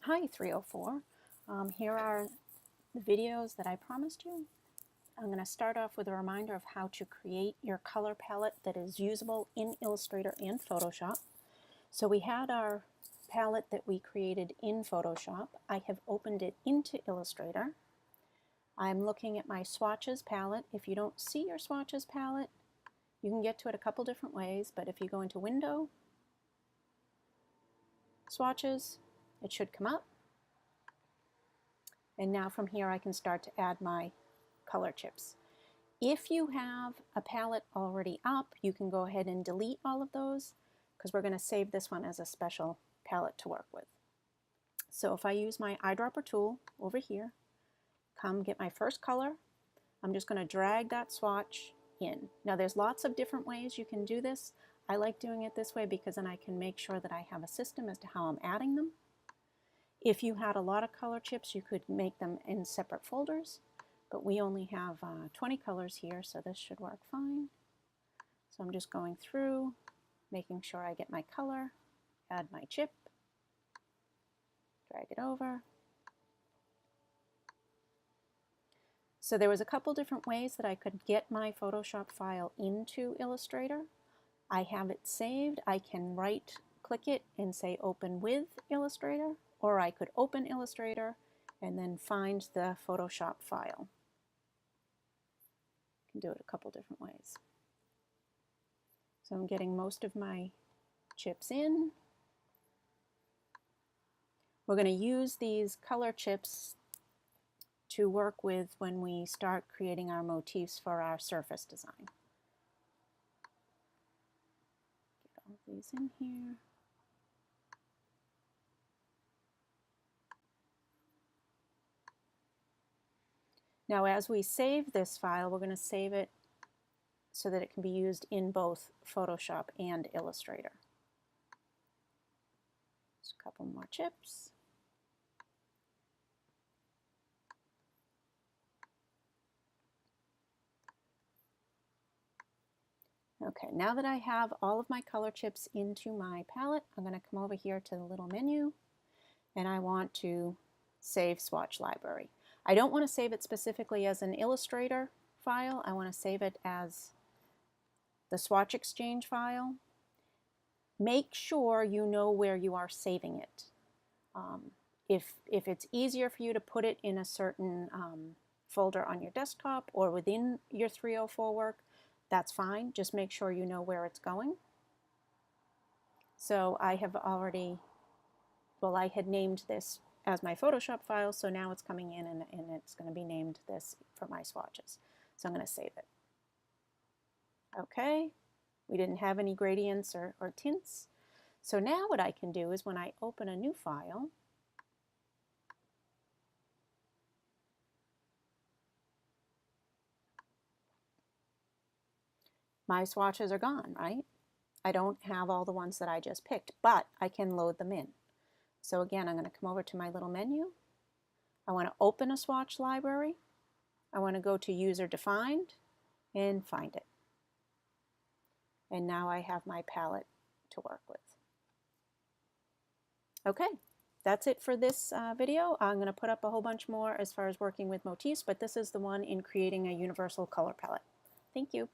Hi 304. Here are the videos that I promised you. I'm going to start off with a reminder of how to create your color palette that is usable in Illustrator and Photoshop. So we had our palette that we created in Photoshop. I have opened it into Illustrator. I'm looking at my swatches palette. If you don't see your swatches palette, you can get to it a couple different ways, but if you go into Window, Swatches, it should come up. And now from here I can start to add my color chips. If you have a palette already up, you can go ahead and delete all of those because we're going to save this one as a special palette to work with. So if I use my eyedropper tool over here, come get my first color, I'm just going to drag that swatch in. Now there's lots of different ways you can do this. I like doing it this way because then I can make sure that I have a system as to how I'm adding them. If you had a lot of color chips, you could make them in separate folders, but we only have 20 colors here, so this should work fine. So I'm just going through, making sure I get my color, add my chip, drag it over. So there was a couple different ways that I could get my Photoshop file into Illustrator. I have it saved. I can right-click it and say Open with Illustrator, or I could open Illustrator and then find the Photoshop file. You can do it a couple different ways. So I'm getting most of my chips in. We're going to use these color chips to work with when we start creating our motifs for our surface design. Get all these in here. Now as we save this file, we're going to save it so that it can be used in both Photoshop and Illustrator. Just a couple more chips. Okay, now that I have all of my color chips into my palette, I'm going to come over here to the little menu and I want to save swatch library. I don't want to save it specifically as an Illustrator file. I want to save it as the Swatch Exchange file. Make sure you know where you are saving it. If it's easier for you to put it in a certain folder on your desktop or within your 304 work, that's fine. Just make sure you know where it's going. So I have already, well, I had named this as my Photoshop file, so now it's coming in and it's going to be named this for my swatches. So I'm going to save it. Okay, we didn't have any gradients or tints. So now what I can do is when I open a new file, my swatches are gone, right? I don't have all the ones that I just picked, but I can load them in. So again, I'm going to come over to my little menu. I want to open a swatch library. I want to go to User Defined and find it. And now I have my palette to work with. Okay, that's it for this video. I'm going to put up a whole bunch more as far as working with motifs, but this is the one in creating a universal color palette. Thank you.